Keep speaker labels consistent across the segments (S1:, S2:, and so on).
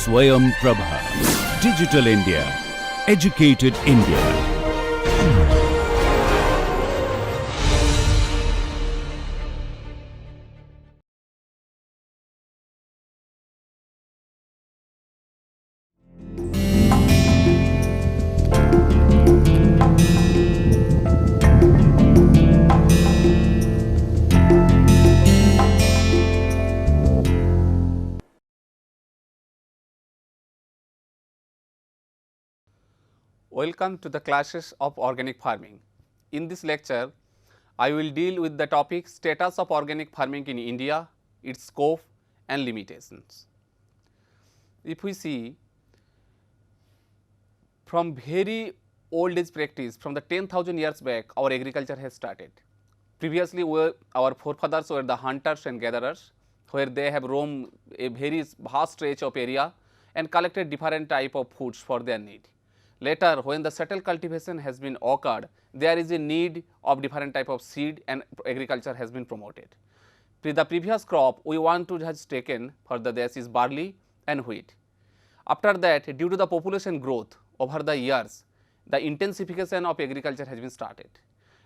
S1: Swayam Prabha. Digital India. Educated India.
S2: Welcome to the classes of organic farming. In this lecture, I will deal with the topic status of organic farming in India, its scope and limitations. If we see from very old age practice, from the 10,000 years back, our agriculture has started. Previously, our forefathers were the hunters and gatherers, where they have roamed a very vast stretch of area and collected different type of foods for their need. Later, when the settled cultivation has been occurred, there is a need of different type of seed and agriculture has been promoted. The previous crop we want to has taken for the this is barley and wheat. After that, due to the population growth over the years, the intensification of agriculture has been started.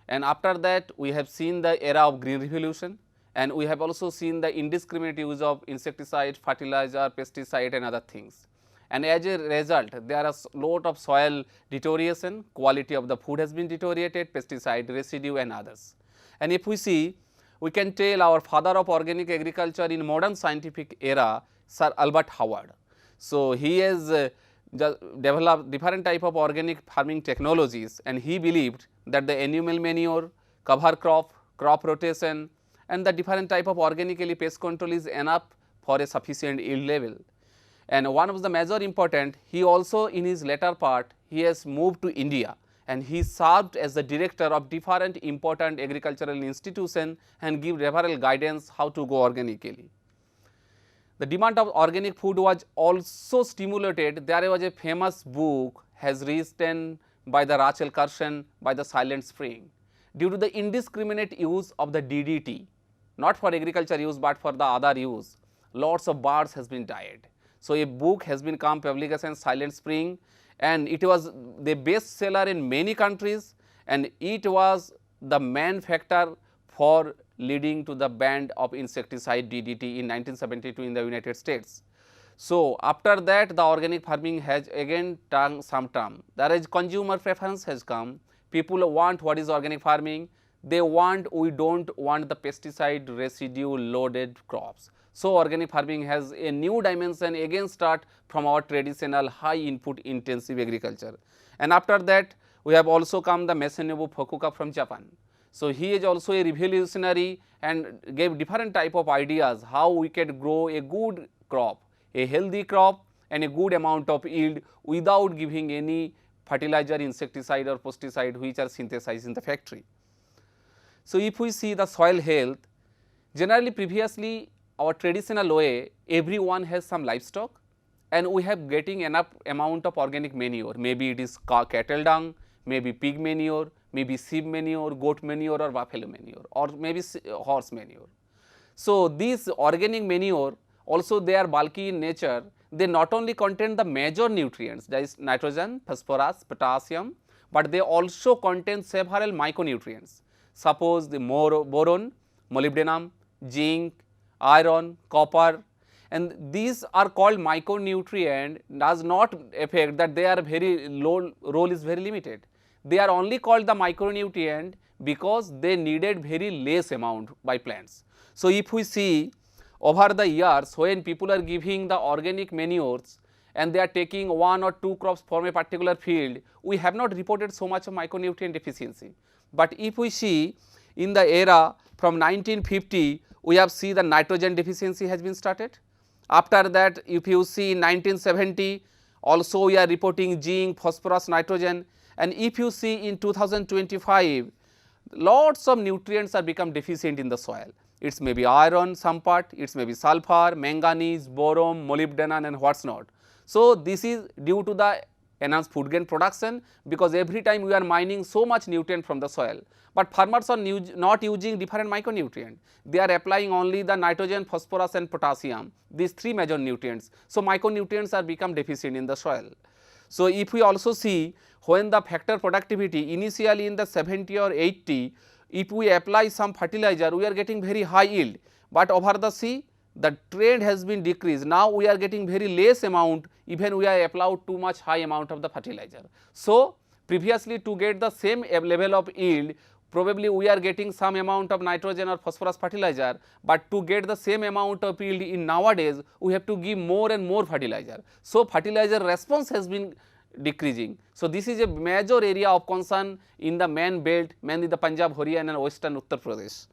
S2: And after that, we have seen the era of green revolution, and we have also seen the indiscriminate use of insecticide, fertilizer, pesticide and other things. And as a result, there are a lot of soil deterioration, quality of the food has been deteriorated, pesticide residue and others. And if we see, we can tell our father of organic agriculture in modern scientific era, Sir Albert Howard. So, he has developed different type of organic farming technologies, and he believed that the animal manure, cover crop, crop rotation and the different type of organically pest control is enough for a sufficient yield level. And one of the major important, he also in his later part, he has moved to India and he served as the director of different important agricultural institutions and give several guidance how to go organically. The demand of organic food was also stimulated. There was a famous book has written by the Rachel Carson by the Silent Spring. Due to the indiscriminate use of the DDT, not for agriculture use but for the other use, lots of birds has been died. So, a book has been come publication Silent Spring, and it was the best seller in many countries, and it was the main factor for leading to the ban of insecticide DDT in 1972 in the United States. So, after that the organic farming has again taken some term. There is consumer preference has come, people want what is organic farming, they want, we do not want the pesticide residue loaded crops. So, organic farming has a new dimension again start from our traditional high input intensive agriculture. And after that we have also come the Masanobu Fukuoka from Japan. So, he is also a revolutionary and gave different type of ideas how we can grow a good crop, a healthy crop and a good amount of yield without giving any fertilizer, insecticide or pesticide which are synthesized in the factory. So, if we see the soil health, generally previously our traditional way, everyone has some livestock and we have getting enough amount of organic manure, maybe it is cattle dung, maybe pig manure, maybe sheep manure, goat manure or buffalo manure or maybe horse manure. So, these organic manure also they are bulky in nature, they not only contain the major nutrients that is nitrogen, phosphorus, potassium, but they also contain several micronutrients. Suppose the boron, molybdenum, zinc, iron, copper, and these are called micronutrient does not affect that they are very low, role is very limited. They are only called the micronutrient because they needed very less amount by plants. So, if we see over the years when people are giving the organic manures and they are taking 1 or 2 crops from a particular field, we have not reported so much of micronutrient deficiency. But if we see in the era from 1950, we have seen the nitrogen deficiency has been started. After that, if you see in 1970, also we are reporting zinc, phosphorus, nitrogen, and if you see in 2025, lots of nutrients are become deficient in the soil. It may be iron some part, it may be sulfur, manganese, boron, molybdenum and what's not. So, this is due to the enhance food grain production, because every time we are mining so much nutrient from the soil. But farmers are not using different micronutrient, they are applying only the nitrogen, phosphorus and potassium, these three major nutrients. So, micronutrients are become deficient in the soil. So, if we also see when the factor productivity initially in the 70 or 80, if we apply some fertilizer we are getting very high yield, but over the sea the trend has been decreased. Now, we are getting very less amount, even we are applied too much high amount of the fertilizer. So, previously to get the same level of yield, probably we are getting some amount of nitrogen or phosphorus fertilizer, but to get the same amount of yield in nowadays we have to give more and more fertilizer. So, fertilizer response has been decreasing. So, this is a major area of concern in the main belt, mainly the Punjab, Haryana and western Uttar Pradesh.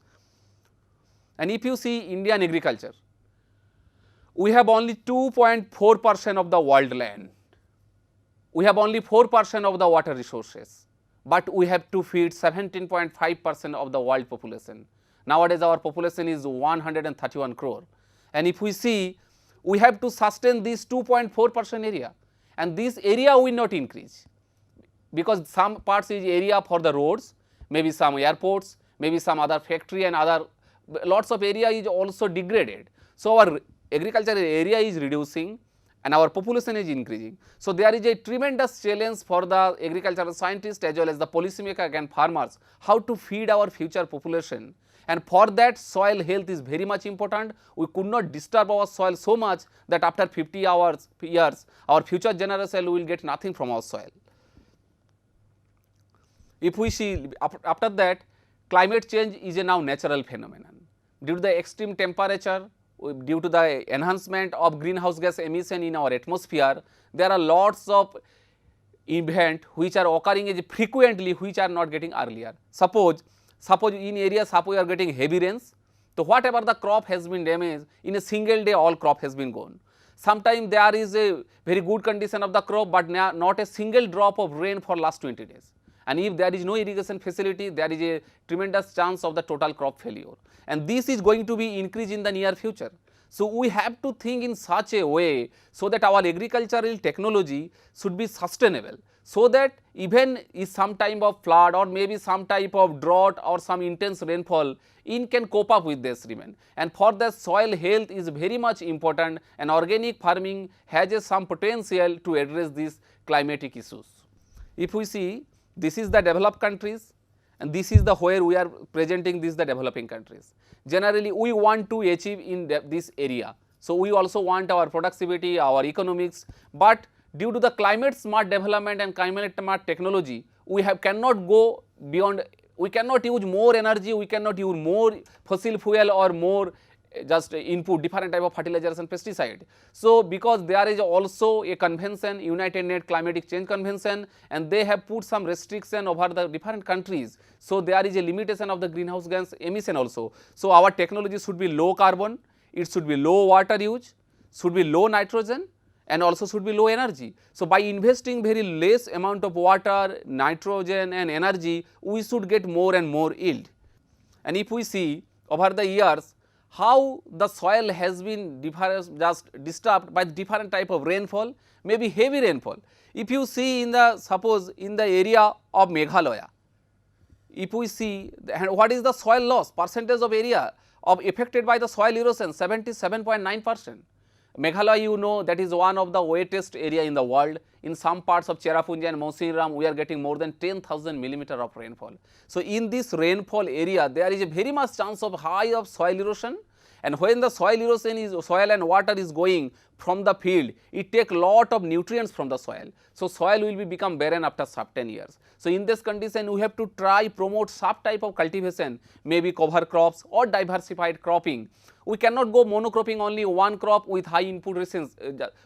S2: And if you see Indian agriculture, we have only 2.4% of the world land, we have only 4% of the water resources, but we have to feed 17.5% of the world population. Nowadays our population is 131 crore, and if we see we have to sustain this 2.4% area, and this area will not increase, because some parts is area for the roads, maybe some airports, maybe some other factory and other lots of area is also degraded. So, our agricultural area is reducing and our population is increasing. So, there is a tremendous challenge for the agricultural scientists as well as the policymaker and farmers, how to feed our future population, and for that soil health is very much important. We could not disturb our soil so much that after 50 years our future generation will get nothing from our soil. If we see after that, climate change is a now natural phenomenon. Due to the extreme temperature, due to the enhancement of greenhouse gas emission in our atmosphere, there are lots of events which are occurring frequently, which are not getting earlier. Suppose in areas we are getting heavy rains, so whatever the crop has been damaged, in a single day all crop has been gone. Sometimes there is a very good condition of the crop, but not a single drop of rain for last 20 days. And if there is no irrigation facility, there is a tremendous chance of the total crop failure, and this is going to be increased in the near future. So, we have to think in such a way so that our agricultural technology should be sustainable, so that even if some type of flood or maybe some type of drought or some intense rainfall, it can cope up with this remain. And for that soil health is very much important, and organic farming has some potential to address these climatic issues. If we see, this is the developed countries and this is the where we are presenting this the developing countries. Generally we want to achieve in this area. So, we also want our productivity, our economics, but due to the climate smart development and climate smart technology, we cannot go beyond, we cannot use more energy, we cannot use more fossil fuel or more just input different type of fertilizers and pesticide. So, because there is also a convention, United Nations Climatic Change Convention, and they have put some restriction over the different countries. So, there is a limitation of the greenhouse gas emission also. So, our technology should be low carbon, it should be low water use, should be low nitrogen and also should be low energy. So, by investing very less amount of water, nitrogen and energy, we should get more and more yield. And if we see over the years how the soil has been just disturbed by different type of rainfall, maybe heavy rainfall. If you see in the suppose in the area of Meghalaya, if we see what is the soil loss percentage of area of affected by the soil erosion, 77.9%. Meghalaya, you know, that is one of the wettest area in the world. In some parts of Cherrapunji and Mausiram, we are getting more than 10,000 millimeter of rainfall. So, in this rainfall area, there is a very much chance of high of soil erosion, and when the soil erosion is soil and water is going from the field, it take lot of nutrients from the soil. So, soil will become barren after certain years. So, in this condition, we have to try promote some type of cultivation, maybe cover crops or diversified cropping. We cannot go monocropping only one crop with high input resistance.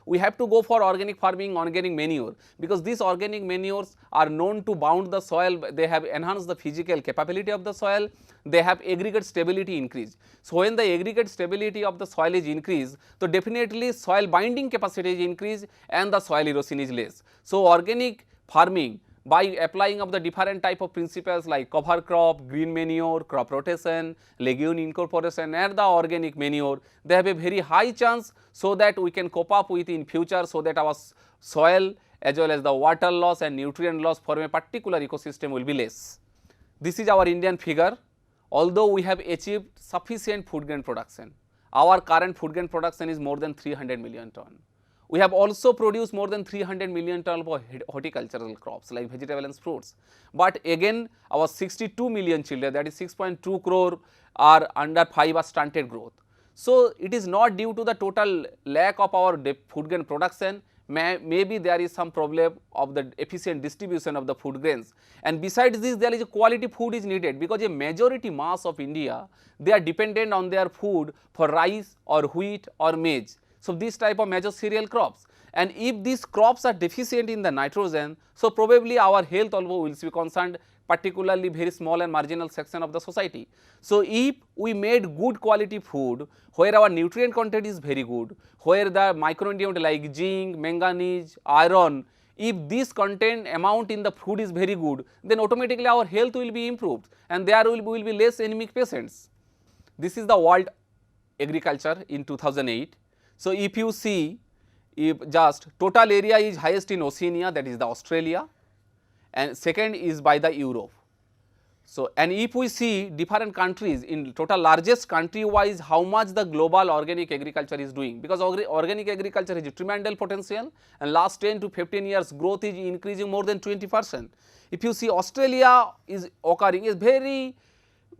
S2: We have to go for organic farming, organic manure, because these organic manures are known to bound the soil, they have enhanced the physical capability of the soil, they have aggregate stability increase. So, when the aggregate stability of the soil is increased, so definitely soil binding capacity is increased and the soil erosion is less. So, organic farming by applying of the different type of principles like cover crop, green manure, crop rotation, legume incorporation and the organic manure, they have a very high chance so that we can cope up with in future, so that our soil as well as the water loss and nutrient loss from a particular ecosystem will be less. This is our Indian figure. Although we have achieved sufficient food grain production, our current food grain production is more than 300 million ton. We have also produced more than 300 million ton of horticultural crops like vegetables and fruits. But again, our 62 million children, that is 6.2 crore, are under 5 or stunted growth. So it is not due to the total lack of our food grain production. Maybe there is some problem of the efficient distribution of the food grains, and besides this there is a quality food is needed, because a majority mass of India, they are dependent on their food for rice or wheat or maize. So this type of major cereal crops, and if these crops are deficient in the nitrogen, so probably our health also will be concerned, particularly very small and marginal section of the society. So if we made good quality food where our nutrient content is very good, where the micronutrient like zinc, manganese, iron, if this content amount in the food is very good, then automatically our health will be improved and there will be less anemic patients. This is the world agriculture in 2008. So if you see, if just total area is highest in Oceania, that is the Australia, and second is by the Europe. So, and if we see different countries in total largest country wise how much the global organic agriculture is doing, because organic agriculture has a tremendous potential and last 10 to 15 years growth is increasing more than 20%. If you see, Australia is occurring is very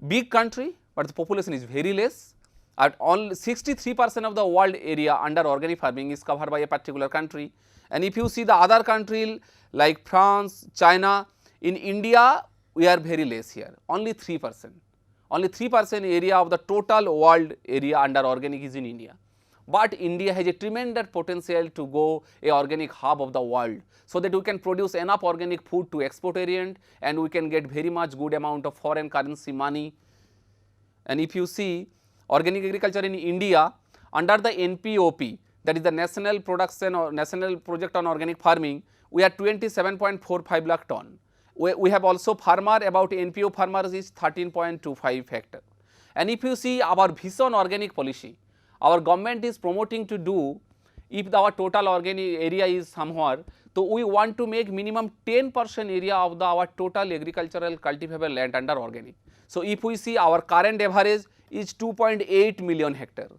S2: big country, but the population is very less. At only 63% of the world area under organic farming is covered by a particular country. And if you see the other country like France, China, in India we are very less here, only 3%. Only 3% area of the total world area under organic is in India. But India has a tremendous potential to go a organic hub of the world, so that we can produce enough organic food to export orient and we can get very much good amount of foreign currency money. And if you see organic agriculture in India under the NPOP, that is the National Production or National Project on Organic Farming, we are 27.45 lakh ton. We have also farmer, about NPO farmers is 13.25 hectare. And if you see our vision organic policy, our government is promoting to do, if our total organic area is somewhere, so we want to make minimum 10% area of our total agricultural cultivable land under organic. So if we see our current average is 2.8 million hectare.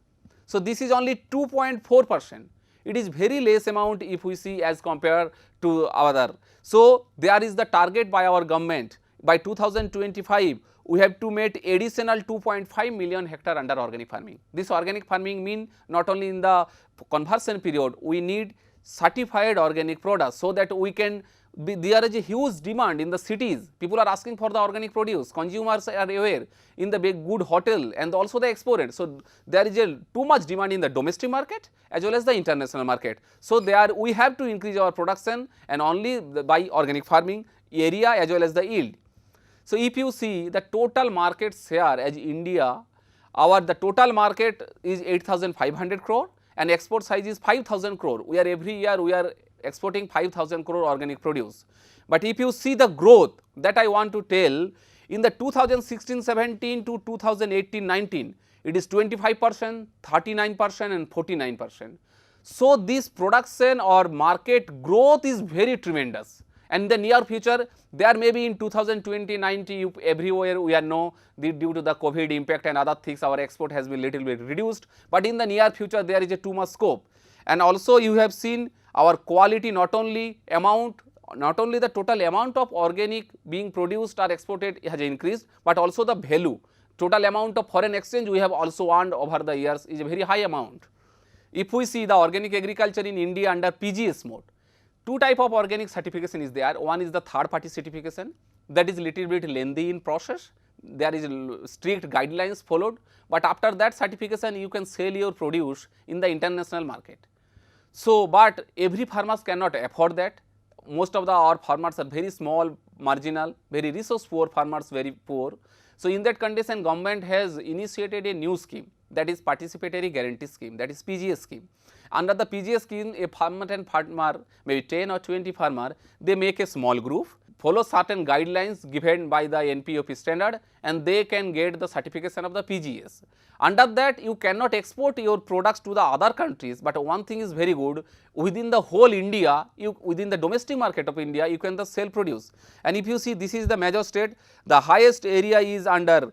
S2: So this is only 2.4%. It is very less amount if we see as compared to other. So there is the target by our government, by 2025 we have to make additional 2.5 million hectare under organic farming. This organic farming mean not only in the conversion period, we need certified organic products, so that we can be, there is a huge demand in the cities, people are asking for the organic produce, consumers are aware in the big good hotel and also the exported. So there is a too much demand in the domestic market as well as the international market. So there we have to increase our production and only by organic farming area as well as the yield. So if you see the total market share as India, the total market is 8,500 crore and export size is 5,000 crore. We are every year we are exporting 5,000 crore organic produce. But if you see the growth that I want to tell, in the 2016-17 to 2018-19, it is 25%, 39% and 49%. So this production or market growth is very tremendous. And in the near future, there may be in 2020-90 everywhere we are know due to the COVID impact and other things our export has been little bit reduced, but in the near future there is a too much scope. And also you have seen our quality, not only the total amount of organic being produced or exported has increased, but also the value, total amount of foreign exchange we have also earned over the years is a very high amount. If we see the organic agriculture in India under PGS mode, two type of organic certification is there. One is the third party certification, that is little bit lengthy in process, there is strict guidelines followed, but after that certification you can sell your produce in the international market. So but every farmers cannot afford that. Most of our farmers are very small, marginal, very resource poor farmers, very poor. So in that condition government has initiated a new scheme, that is participatory guarantee scheme, that is PGS scheme. Under the PGS scheme, a farmer maybe 10 or 20 farmer, they make a small group follow certain guidelines given by the NPOP standard, and they can get the certification of the PGS. Under that, you cannot export your products to the other countries, but one thing is very good, within the whole India, within the domestic market of India, you can the sell produce. And if you see, this is the major state, the highest area is under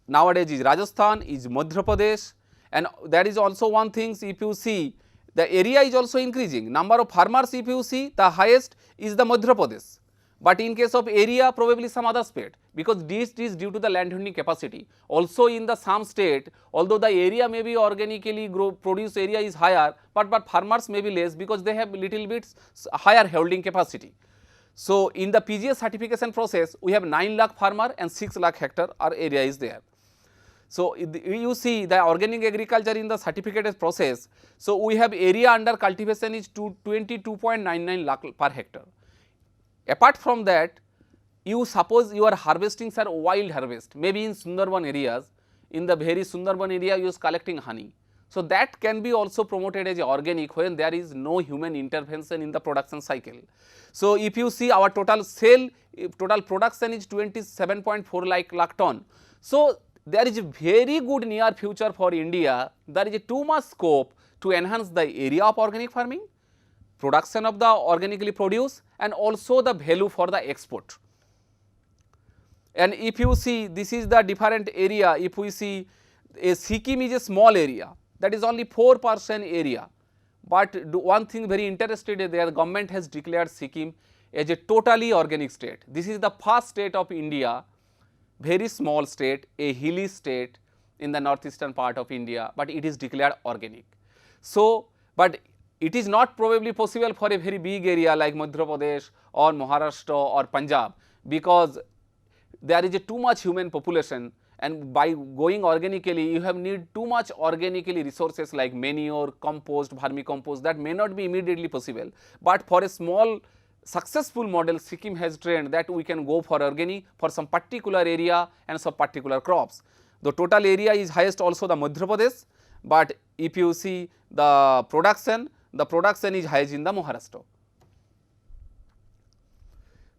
S2: nowadays is Rajasthan, is Madhya Pradesh, and that is also one thing. If you see, the area is also increasing, number of farmers, if you see, the highest is the Madhya Pradesh, but in case of area, probably some other state, because this is due to the landholding capacity. Also in the some state, although the area may be organically produce area is higher, but farmers may be less because they have little bit higher holding capacity. So in the PGS certification process, we have 9 lakh farmer and 6 lakh hectare our area is there. So you see the organic agriculture in the certificated process. So we have area under cultivation is 22.99 lakh per hectare. Apart from that, you suppose you are harvesting sir wild harvest, maybe in Sundarban areas, in the very Sundarban area you is collecting honey. So that can be also promoted as organic when there is no human intervention in the production cycle. So if you see our total sale, total production is 27.4 lakh ton. So there is a very good near future for India. There is a too much scope to enhance the area of organic farming, production of the organically produce, and also the value for the export. And if you see, this is the different area. If we see, a Sikkim is a small area, that is only 4% area, but one thing very interesting is the government has declared Sikkim as a totally organic state. This is the first state of India, very small state, a hilly state in the northeastern part of India, but it is declared organic. So, but it is not probably possible for a very big area like Madhya Pradesh or Maharashtra or Punjab, because there is a too much human population, and by going organically you have need too much organically resources like manure, compost, vermicompost, that may not be immediately possible. But for a small successful model, Sikkim has trained that we can go for organic for some particular area and some particular crops. The total area is highest also the Madhya Pradesh, but if you see the production is highest in the Maharashtra.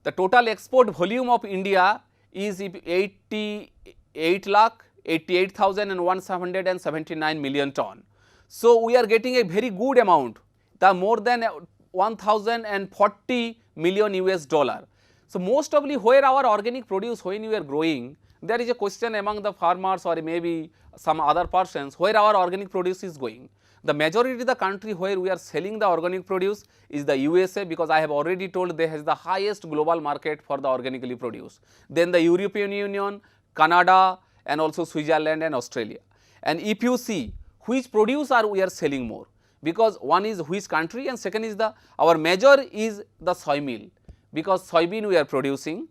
S2: The total export volume of India is 88,179 million ton. So we are getting a very good amount, the more than 1040 million US dollar. So most probably where our organic produce, when we are growing, there is a question among the farmers or maybe some other persons where our organic produce is going. The majority of the country where we are selling the organic produce is the USA, because I have already told they has the highest global market for the organically produce. Then the European Union, Canada, and also Switzerland and Australia. And if you see which produce are we are selling more, because one is which country and second is our major is the soy meal, because soybean we are producing,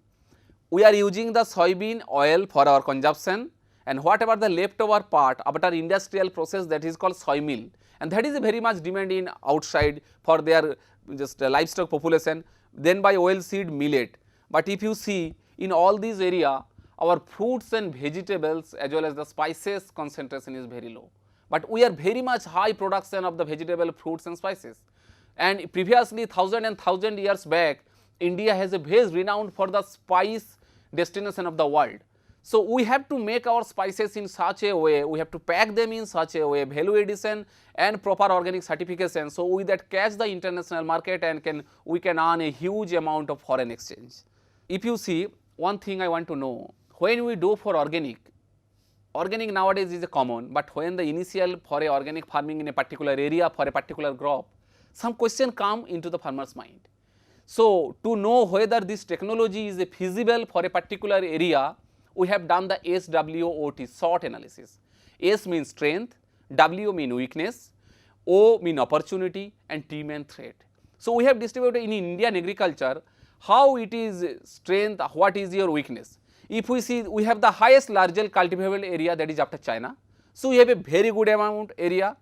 S2: we are using the soybean oil for our consumption, and whatever the leftover part after industrial process, that is called soy meal, and that is a very much demand in outside for their just livestock population. Then by oil seed, millet. But if you see in all these area, our fruits and vegetables as well as the spices concentration is very low, but we are very much high production of the vegetable, fruits and spices. And previously 1000 years back, India has a very renowned for the spice destination of the world. So we have to make our spices in such a way, we have to pack them in such a way, value addition and proper organic certification, so we that catch the international market and we can earn a huge amount of foreign exchange. If you see, one thing I want to know, when we do for organic nowadays is a common, but when the initial for a organic farming in a particular area for a particular crop, some question come into the farmer's mind. So to know whether this technology is feasible for a particular area, we have done the SWOT, SWOT analysis. S means strength, W mean weakness, O mean opportunity, and T mean threat. So we have distributed in Indian agriculture how it is strength, what is your weakness. If we see, we have the highest largely cultivable area, that is after China. So we have a very good amount area.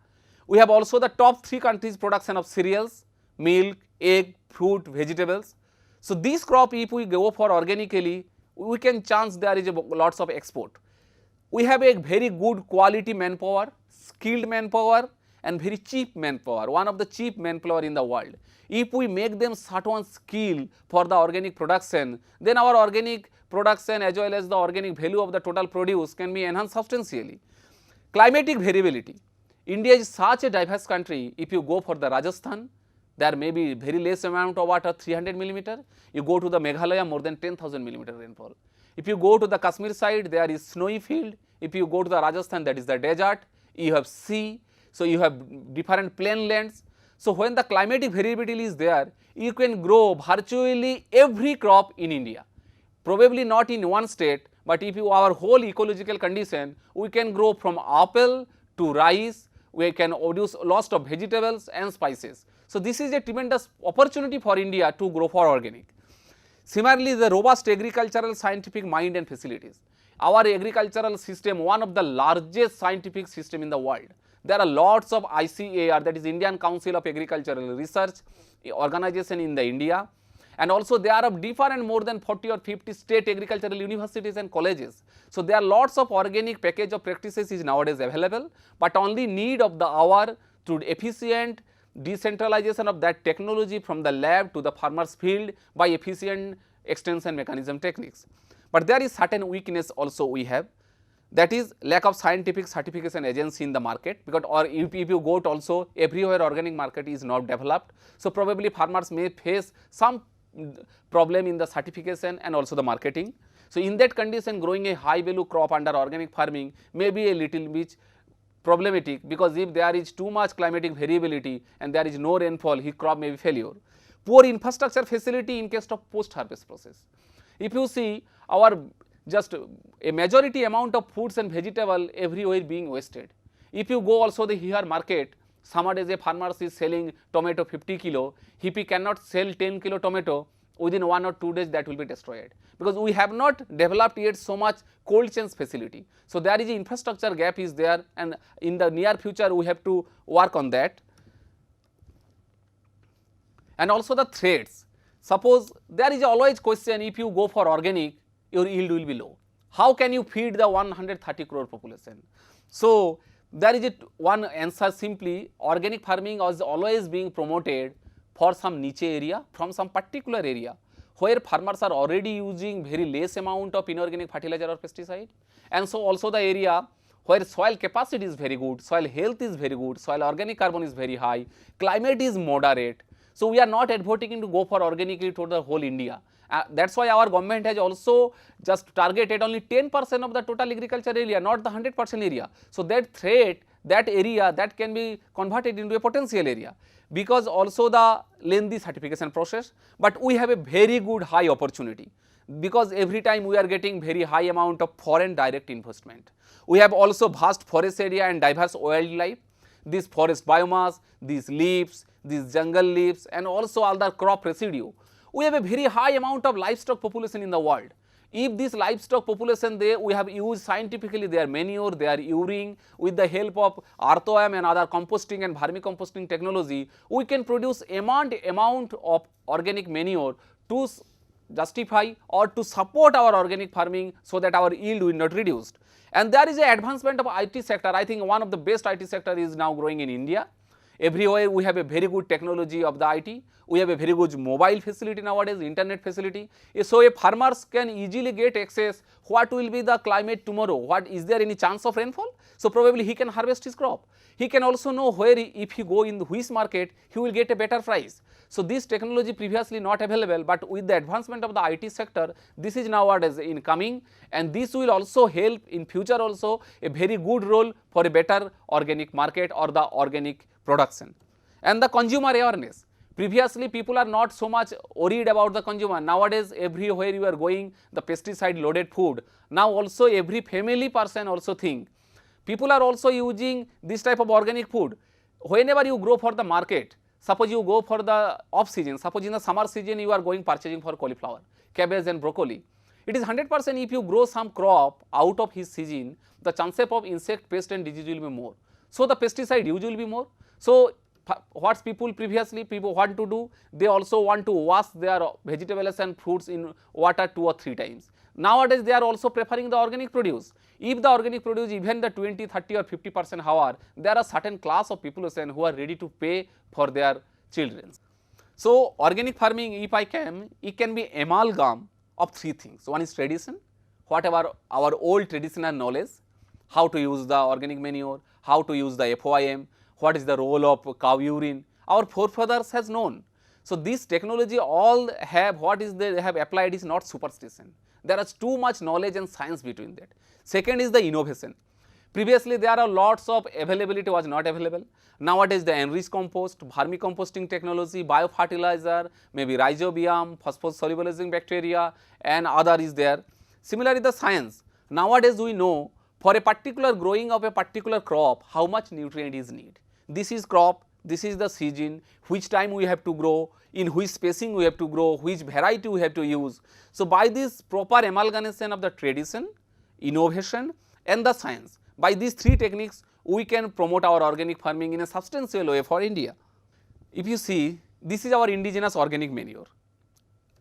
S2: We have also the top 3 countries production of cereals, milk, egg, fruit, vegetables. So this crop, if we go for organically, we can chance there is lots of export. We have a very good quality manpower, skilled manpower, and very cheap manpower, one of the cheap manpower in the world. If we make them certain skill for the organic production, then our organic production as well as the organic value of the total produce can be enhanced substantially. Climatic variability. India is such a diverse country. If you go for the Rajasthan, there may be very less amount of water, 300 millimeter. You go to the Meghalaya, more than 10,000 millimeter rainfall. If you go to the Kashmir side, there is snowy field. If you go to the Rajasthan, that is the desert. You have sea. So you have different plain lands. So when the climatic variability is there, you can grow virtually every crop in India. Probably not in one state, but if you our whole ecological condition, we can grow from apple to rice, we can produce lots of vegetables and spices. So this is a tremendous opportunity for India to grow for organic. Similarly, the robust agricultural scientific mind and facilities. Our agricultural system, one of the largest scientific system in the world. There are lots of ICAR, that is Indian Council of Agricultural Research organization in the India, and also there are different more than 40 or 50 state agricultural universities and colleges. So there are lots of organic package of practices is nowadays available, but only need of the hour through efficient decentralization of that technology from the lab to the farmer's field by efficient extension mechanism techniques. But there is certain weakness also we have, that is lack of scientific certification agency in the market, because or if you go to also everywhere organic market is not developed. So probably farmers may face some problem in the certification and also the marketing. So in that condition, growing a high value crop under organic farming may be a little bit problematic, because if there is too much climatic variability and there is no rainfall, his crop may be failure. Poor infrastructure facility in case of post harvest process. If you see our just a majority amount of foods and vegetable everywhere being wasted. If you go also the here market, nowadays a farmer is selling tomato 50 kilo, if he cannot sell 10 kilo tomato, within 1 or 2 days that will be destroyed, because we have not developed yet so much cold chain facility. So there is an infrastructure gap is there, and in the near future we have to work on that. And also the threats. Suppose there is always question, if you go for organic, your yield will be low. How can you feed the 130 crore population? So there is one answer, simply organic farming is always being promoted for some niche area, from some particular area where farmers are already using very less amount of inorganic fertilizer or pesticide, and so also the area where soil capacity is very good, soil health is very good, soil organic carbon is very high, climate is moderate. So we are not advocating to go for organically to the whole India. That is why our government has also just targeted only 10% of the total agriculture area, not the 100% area. So that threat, that area, that can be converted into a potential area, because also the lengthy certification process, but we have a very good high opportunity, because every time we are getting very high amount of foreign direct investment. We have also vast forest area and diverse wildlife, this forest biomass, these leaves, these jungle leaves, and also all the crop residue. We have a very high amount of livestock population in the world. If this livestock population, we have used scientifically their manure, their urine, with the help of earthworm and other composting and vermicomposting technology, we can produce amount of organic manure to justify or to support our organic farming, so that our yield will not reduced. And there is an advancement of IT sector. I think one of the best IT sector is now growing in India. Everywhere we have a very good technology of the IT. We have a very good mobile facility nowadays, internet facility. So a farmers can easily get access what will be the climate tomorrow, what is there any chance of rainfall. So probably he can harvest his crop. He can also know where if he go in which market he will get a better price. So this technology previously not available, but with the advancement of the IT sector, this is nowadays incoming, and this will also help in future also a very good role for a better organic market or the organic production. And the consumer awareness. Previously people are not so much worried about the consumer. Nowadays everywhere you are going, the pesticide loaded food. Now also every family person also think. People are also using this type of organic food. Whenever you go for the market, suppose you go for the off season, suppose in the summer season you are going purchasing for cauliflower, cabbage and broccoli. It is 100% if you grow some crop out of his season, the chances of insect, pest and disease will be more. So the pesticide use will be more. So what people want to do, they also want to wash their vegetables and fruits in water 2 or 3 times. Nowadays they are also preferring the organic produce. If the organic produce even the 20, 30 or 50% higher, there are certain class of population who are ready to pay for their children. So, organic farming, if I can, it can be amalgam of three things. One is tradition, whatever our old traditional knowledge, how to use the organic manure, how to use the FOIM, what is the role of cow urine, our forefathers has known. So, this technology all have what is they have applied is not superstition. There is too much knowledge and science between that. Second is the innovation. Previously there are lots of availability was not available. Nowadays the enriched compost, vermicomposting technology, biofertilizer, maybe rhizobium, phosphorus solubilizing bacteria and other is there. Similarly the science, nowadays we know for a particular growing of a particular crop how much nutrient is need. This is crop, this is the season, which time we have to grow, in which spacing we have to grow, which variety we have to use. So by this proper amalgamation of the tradition, innovation and the science, by these three techniques we can promote our organic farming in a substantial way for India. If you see, this is our indigenous organic manure.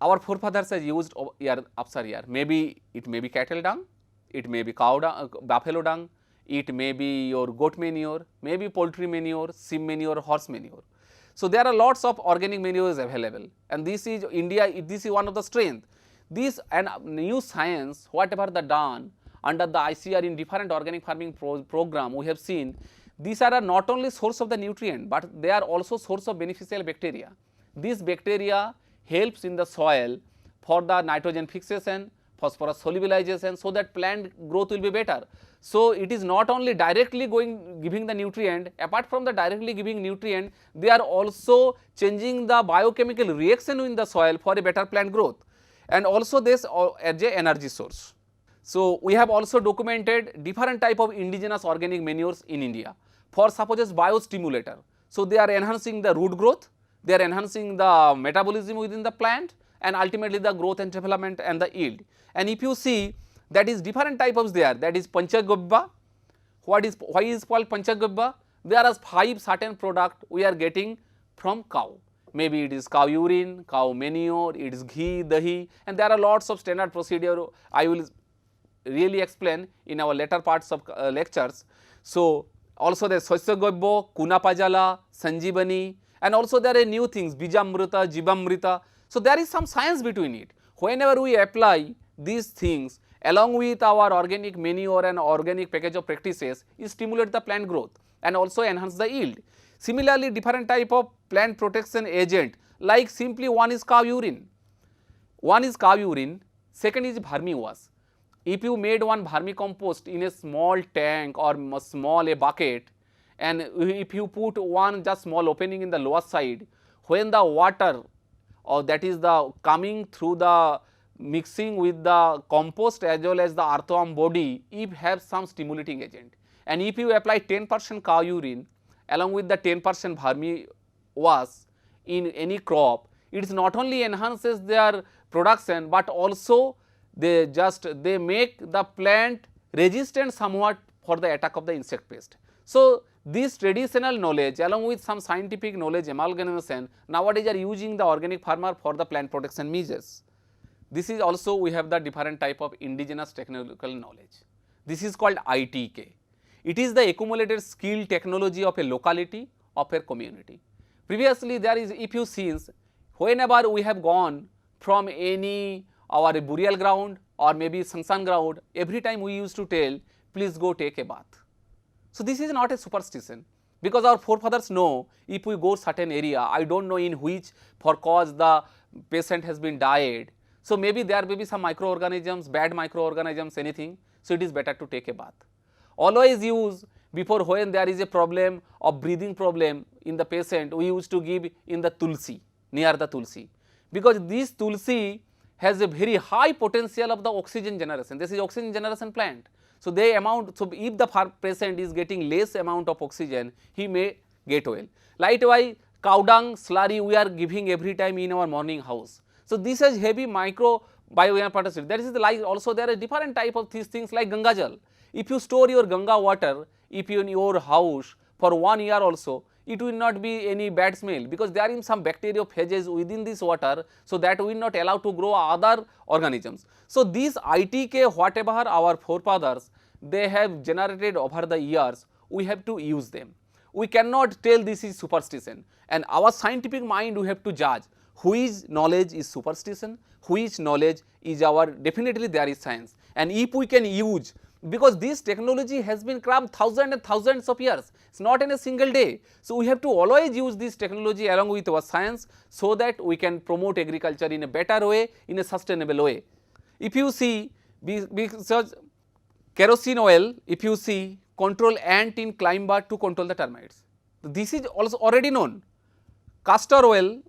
S2: Our forefathers have used year after year. Maybe it may be cattle dung, it may be cow dung, buffalo dung, it may be your goat manure, maybe poultry manure, sheep manure, horse manure. So there are lots of organic manures available, and this is India. This is one of the strength. This and new science, whatever the done under the ICR in different organic farming program, we have seen these are not only source of the nutrient, but they are also source of beneficial bacteria. This bacteria helps in the soil for the nitrogen fixation, phosphorus solubilization, so that plant growth will be better. So it is not only directly giving the nutrient, apart from the directly giving nutrient, they are also changing the biochemical reaction in the soil for a better plant growth, and also this as a energy source. So we have also documented different type of indigenous organic manures in India for suppose biostimulator. So they are enhancing the root growth, they are enhancing the metabolism within the plant, and ultimately the growth and development and the yield. And if you see, that is different types there, that is panchagobba. Why is called panchagobba? There are 5 certain product we are getting from cow. Maybe it is cow urine, cow manure, it is ghee, dahi, and there are lots of standard procedure I will really explain in our later parts of lectures. So also there is Sosyagobbo, Kunapajala, Sanjivani, and also there are new things Bijamrita, Jivamrita. So there is some science between it. Whenever we apply these things along with our organic manure and organic package of practices, it stimulates the plant growth and also enhance the yield. Similarly, different type of plant protection agent, like simply one is cow urine. One is cow urine, second is vermi wash. If you made one vermicompost in a small tank or small a bucket, and if you put one just small opening in the lower side, when the water or that is the coming through the mixing with the compost as well as the earthworm body, if have some stimulating agent, and if you apply 10% cow urine along with the 10% vermi wash in any crop, it not only enhances their production, but also they make the plant resistant somewhat for the attack of the insect pest. So this traditional knowledge along with some scientific knowledge amalgamation nowadays are using the organic farmer for the plant protection measures. This is also we have the different type of indigenous technical knowledge. This is called ITK. It is the accumulated skill technology of a locality, of a community. Previously there is, if you see, whenever we have gone from any our burial ground or maybe sansan ground, every time we used to tell, please go take a bath. So this is not a superstition, because our forefathers know if we go certain area, I don't know in which for cause the patient has been died. So maybe there may be some microorganisms, bad microorganisms, anything. So it is better to take a bath. Always use before when there is a problem of breathing problem in the patient, we used to give in the tulsi, near the tulsi, because this tulsi has a very high potential of the oxygen generation. This is oxygen generation plant. So they amount, so if the patient is getting less amount of oxygen, he may get well. Likewise, cow dung slurry we are giving every time in our morning house. So this has heavy microbiome participation. That is the like also there are different type of these things like Ganga Jal. If you store your Ganga water, if you in your house for 1 year also, it will not be any bad smell, because there is some bacteriophages within this water, so that will not allow to grow other organisms. So, these ITK whatever our forefathers they have generated over the years, we have to use them. We cannot tell this is superstition, and our scientific mind we have to judge which knowledge is superstition, which knowledge is our definitely there is science. And if we can use, because this technology has been craft thousands and thousands of years, it is not in a single day. So, we have to always use this technology along with our science, so that we can promote agriculture in a better way, in a sustainable way. If you see, because kerosene oil, if you see, control ant in climber to control the termites. This is also already known. Castor oil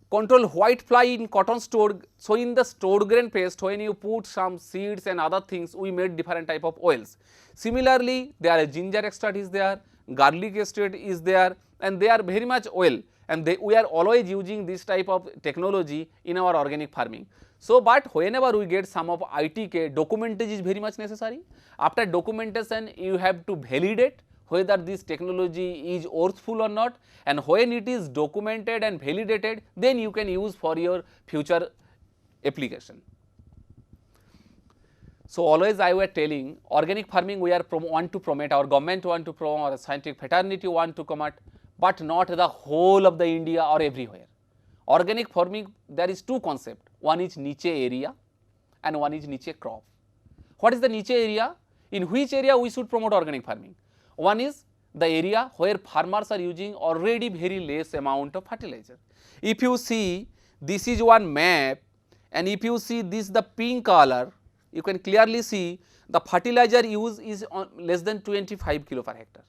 S2: control white fly in cotton store. So, in the stored grain paste, when you put some seeds and other things, we made different type of oils. Similarly, there are ginger extract is there, garlic extract is there, and they are very much oil, and we are always using this type of technology in our organic farming. So, but whenever we get some of ITK, documentation is very much necessary. After documentation, you have to validate whether this technology is worthful or not, and when it is documented and validated, then you can use for your future application. So, always I were telling, organic farming we are want to promote, our government want to promote, our scientific fraternity want to promote, but not the whole of the India or everywhere. Organic farming, there is two concepts, one is niche area and one is niche crop. What is the niche area? In which area we should promote organic farming? One is the area where farmers are using already very less amount of fertilizer. If you see, this is one map, and if you see this the pink color, you can clearly see the fertilizer use is less than 25 kilo per hectare.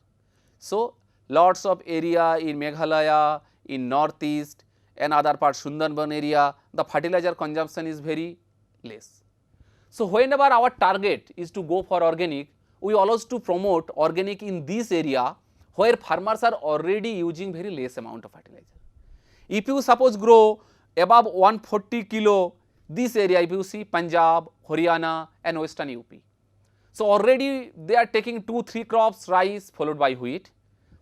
S2: So, lots of area in Meghalaya, in northeast and other parts Sundarban area, the fertilizer consumption is very less. So, whenever our target is to go for organic, we always to promote organic in this area where farmers are already using very less amount of fertilizer. If you suppose grow above 140 kilo, this area if you see Punjab, Haryana and western UP. So, already they are taking 2-3 crops, rice followed by wheat.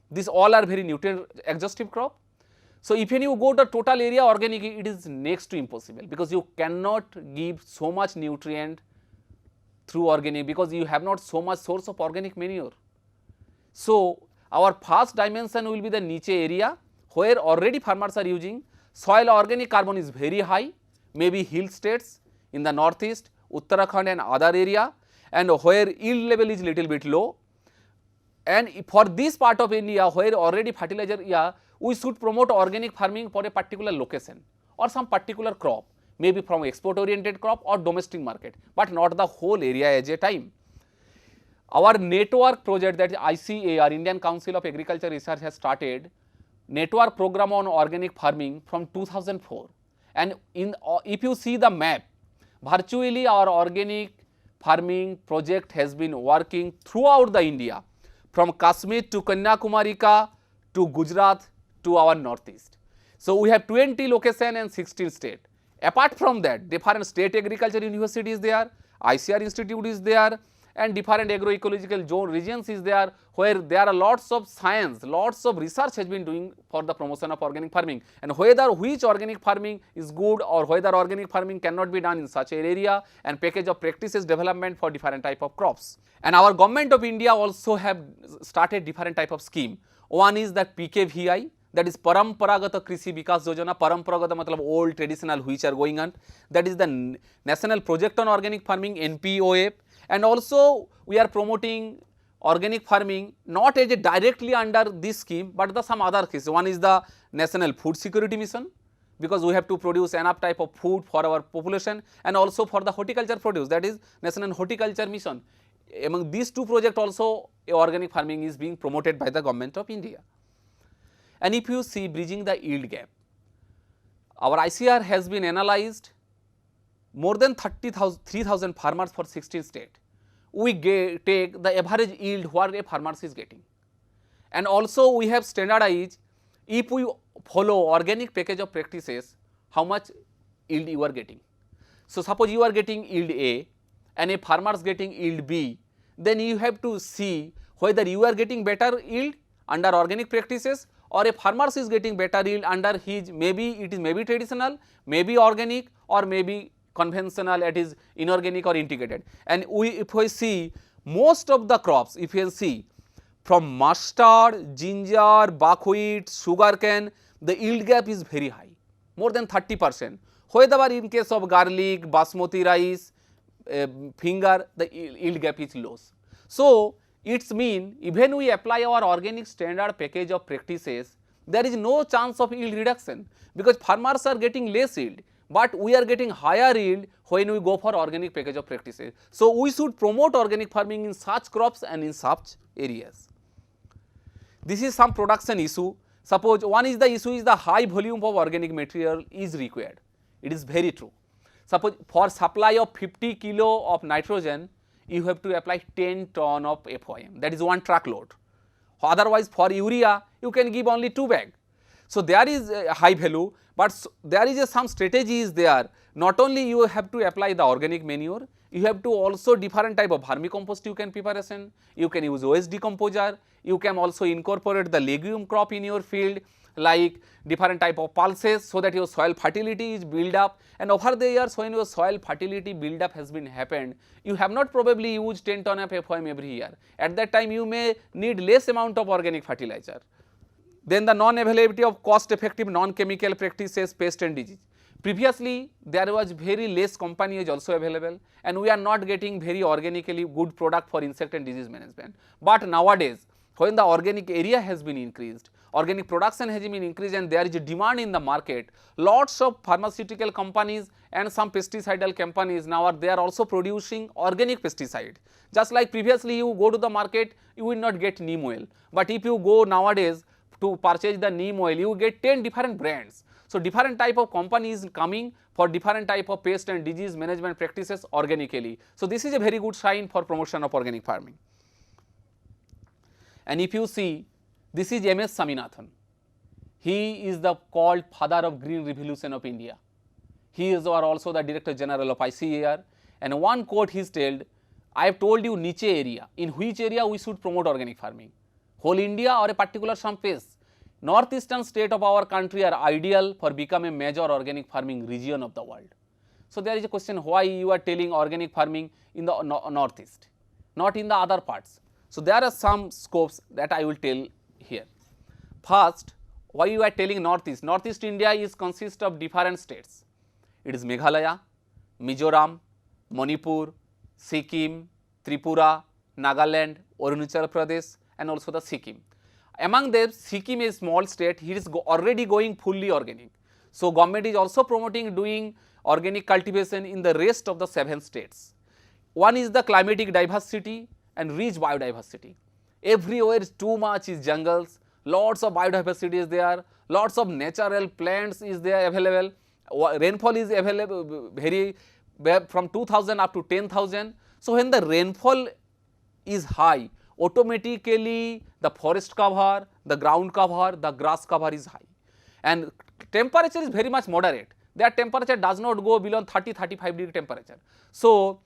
S2: These all are very nutrient exhaustive crop. So, if you go to total area organic, it is next to impossible, because you cannot give so much nutrient through organic, because you have not so much source of organic manure. So, our first dimension will be the niche area where already farmers are using. Soil organic carbon is very high, maybe hill states in the northeast, Uttarakhand and other area, and where yield level is little bit low. And for this part of India where already fertilizer area, we should promote organic farming for a particular location or some particular crop, maybe from export oriented crop or domestic market, but not the whole area at a time. Our network project, that is ICAR, Indian Council of Agriculture Research, has started network program on organic farming from 2004, and if you see the map, virtually our organic farming project has been working throughout the India, from Kashmir to Kanyakumari to Gujarat to our northeast. So, we have 20 locations and 16 states. Apart from that, different state agriculture universities there, ICR institute is there, and different agroecological zone regions is there, where there are lots of science, lots of research has been doing for the promotion of organic farming, and whether which organic farming is good or whether organic farming cannot be done in such an area, and package of practices development for different type of crops. And our government of India also have started different type of scheme. One is that PKVI, that is Paramparagata Krishi Vikas Yojana. Paramparagata matlab old traditional which are going on. That is the National Project on Organic Farming, NPOF, and also we are promoting organic farming not as a directly under this scheme, but the some other schemes. One is the National Food Security Mission, because we have to produce enough type of food for our population, and also for the horticulture produce, that is National Horticulture Mission. Among these two projects also organic farming is being promoted by the government of India. And if you see bridging the yield gap, our ICR has been analyzed more than 3,000 farmers for 16 states. We take the average yield what a farmer is getting, and also we have standardized, if we follow organic package of practices, how much yield you are getting. So, suppose you are getting yield A and a farmer is getting yield B, then you have to see whether you are getting better yield under organic practices or a farmer is getting better yield under his, maybe it is maybe traditional, maybe organic, or maybe conventional, it is inorganic or integrated. And if we see most of the crops, if you see from mustard, ginger, buckwheat, sugarcane, the yield gap is very high, more than 30%. However, in case of garlic, basmati rice, finger, the yield gap is low. So it's mean even we apply our organic standard package of practices, there is no chance of yield reduction, because farmers are getting less yield, but we are getting higher yield when we go for organic package of practices. So we should promote organic farming in such crops and in such areas. This is some production issue. Suppose one is the issue is the high volume of organic material is required. It is very true. Suppose for supply of 50 kilo of nitrogen, you have to apply 10 ton of FOM, that is one truckload. Otherwise for urea, you can give only 2 bags. So there is a high value, but there is some strategies there. Not only you have to apply the organic manure, you have to also different type of vermicompost you can preparation, you can use waste decomposer, you can also incorporate the legume crop in your field, like different type of pulses, so that your soil fertility is built up. And over the years when your soil fertility build up has been happened, you have not probably used 10 ton of FOM every year. At that time you may need less amount of organic fertilizer. Then the non-availability of cost-effective non-chemical practices, pest and disease. Previously there was very less company is also available, and we are not getting very organically good product for insect and disease management. But nowadays when the organic area has been increased, organic production has been increased, and there is a demand in the market, lots of pharmaceutical companies and some pesticidal companies now they are also producing organic pesticide. Just like previously you go to the market, you will not get neem oil, but if you go nowadays to purchase the neem oil, you get 10 different brands. So different type of companies coming for different type of pest and disease management practices organically. So this is a very good sign for promotion of organic farming. And if you see, this is MS Swaminathan. He is the called father of green revolution of India. He is also the director general of ICAR, and one quote he told, I have told you niche area, in which area we should promote organic farming, whole India or a particular some place. Northeastern state of our country are ideal for become a major organic farming region of the world. So there is a question, why you are telling organic farming in the northeast, not in the other parts. So there are some scopes that I will tell here. First, why you are telling northeast? Northeast India is consist of different states. It is Meghalaya, Mizoram, Manipur, Sikkim, Tripura, Nagaland, Arunachal Pradesh, and also the Sikkim. Among them, Sikkim is small state, he is already going fully organic. So government is also promoting doing organic cultivation in the rest of the 7 states. One is the climatic diversity and rich biodiversity. Everywhere is too much is jungles, lots of biodiversity is there, lots of natural plants is there available, rainfall is available very from 2000 up to 10,000. So when the rainfall is high, automatically the forest cover, the ground cover, the grass cover is high, and temperature is very much moderate. Their temperature does not go below 30-35 degree temperature. So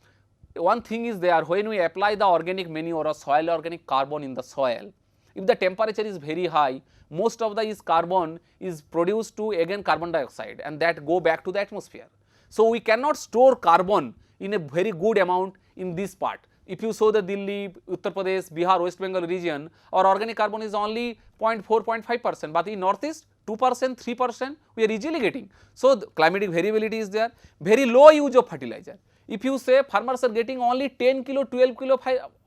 S2: one thing is there, when we apply the organic manure or soil organic carbon in the soil, if the temperature is very high, most of the carbon is produced to again carbon dioxide, and that go back to the atmosphere. So we cannot store carbon in a very good amount in this part. If you saw the Delhi, Uttar Pradesh, Bihar, West Bengal region, our organic carbon is only 0.4-0.5%, but in northeast 2%, 3% we are easily getting. So the climatic variability is there, very low use of fertilizer. If you say farmers are getting only 10 kilo, 12 kilo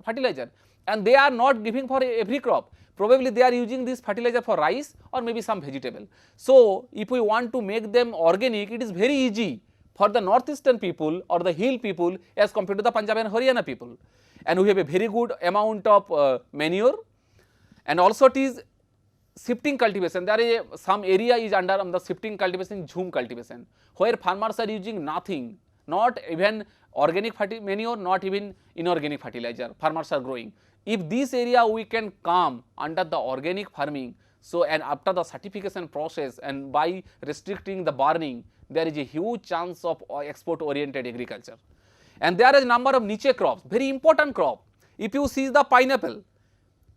S2: fertilizer, and they are not giving for every crop, probably they are using this fertilizer for rice or maybe some vegetable. So if we want to make them organic, it is very easy for the northeastern people or the hill people as compared to the Punjab and Haryana people. And we have a very good amount of manure, and also it is shifting cultivation. There is some area is under the shifting cultivation, zoom cultivation, where farmers are using nothing, not even organic manure, not even inorganic fertilizer, farmers are growing. If this area we can come under the organic farming, so and after the certification process and by restricting the burning, there is a huge chance of export oriented agriculture. And there is a number of niche crops, very important crop. If you see the pineapple,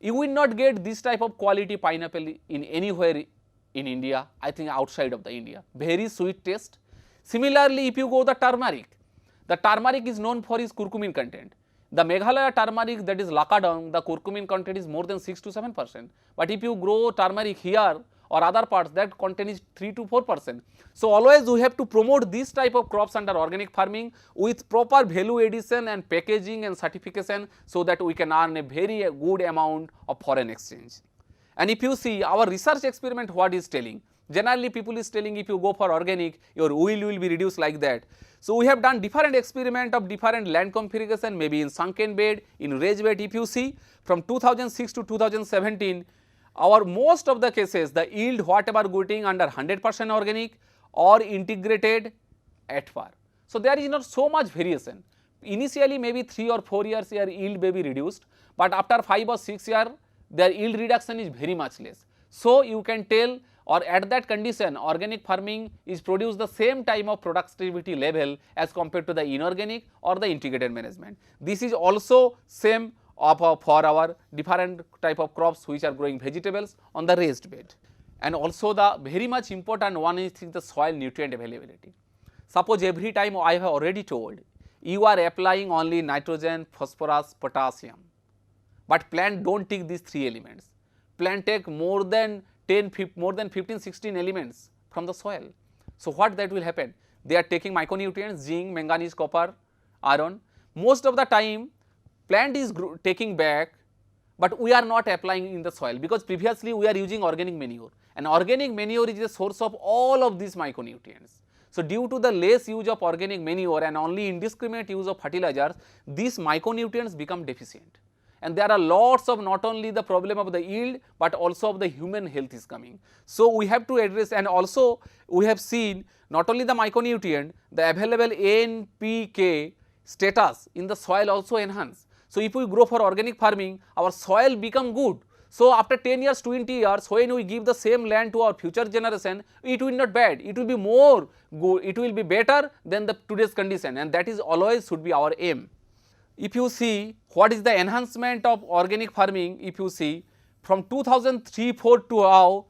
S2: You will not get this type of quality pineapple in anywhere in India, I think outside of the India, very sweet taste. Similarly, if you go the turmeric is known for its curcumin content. The Meghalaya turmeric, that is Lakadang, the curcumin content is more than 6 to 7%. But if you grow turmeric here or other parts, that content is 3 to 4%. So always we have to promote this type of crops under organic farming with proper value addition and packaging and certification, so that we can earn a very good amount of foreign exchange. And if you see our research experiment, what is telling? Generally people is telling if you go for organic, your yield will be reduced like that. So we have done different experiment of different land configuration, maybe in sunken bed, in raised bed. If you see from 2006 to 2017, our most of the cases the yield whatever getting under 100% organic or integrated at par. So there is not so much variation. Initially maybe 3 or 4 years your yield may be reduced, but after 5 or 6 years their yield reduction is very much less. So you can tell, or at that condition organic farming is produce the same time of productivity level as compared to the inorganic or the integrated management. This is also same for our different type of crops which are growing vegetables on the raised bed. And also the very much important one is the soil nutrient availability. Suppose every time I have already told you are applying only nitrogen, phosphorus, potassium, but plant don't take these 3 elements. Plant take more than 15, 16 elements from the soil. So what that will happen? They are taking micronutrients, zinc, manganese, copper, iron. Most of the time plant is taking back, but we are not applying in the soil, because previously we are using organic manure, and organic manure is the source of all of these micronutrients. So due to the less use of organic manure and only indiscriminate use of fertilizers, these micronutrients become deficient. And there are lots of not only the problem of the yield, but also of the human health is coming. So we have to address, and also we have seen not only the micronutrient, the available NPK status in the soil also enhance. So if we grow for organic farming, our soil become good. So after 10 years, 20 years, when we give the same land to our future generation, it will not bad, it will be more good, it will be better than the today's condition, and that is always should be our aim. If you see what is the enhancement of organic farming, if you see from 2003-4 to now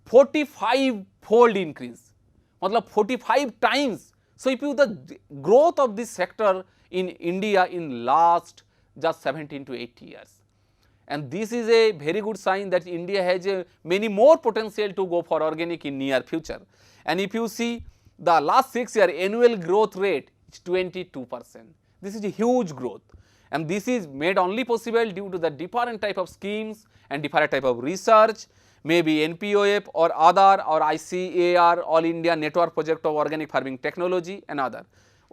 S2: 45-fold increase, matlab 45 times. So if you the growth of this sector in India in last just 17 to 80 years, and this is a very good sign that India has many more potential to go for organic in near future. And if you see the last 6 year annual growth rate is 22%. This is a huge growth, and this is made only possible due to the different type of schemes and different type of research, maybe NPOF or other, or ICAR, All India Network Project of Organic Farming Technology, and other.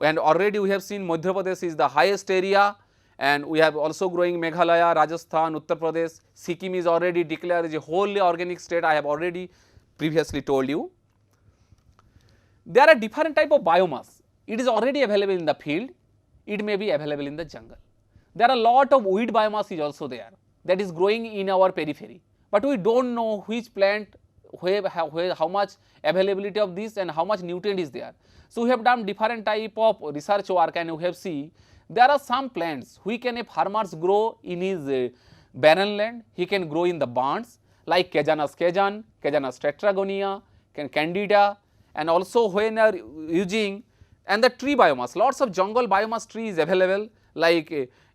S2: And already we have seen Madhya Pradesh is the highest area, and we have also growing Meghalaya, Rajasthan, Uttar Pradesh. Sikkim is already declared as a wholly organic state, I have already previously told you. There are different type of biomass. It is already available in the field, it may be available in the jungle. There are a lot of weed biomass is also there that is growing in our periphery, but we do not know which plant, how much availability of this and how much nutrient is there. So we have done different type of research work, and we have seen there are some plants which can a farmers grow in his barren land, he can grow in the barns like Cajanus cajan, Cajanus tetragonia, candida, and also when are using, and the tree biomass, lots of jungle biomass trees available like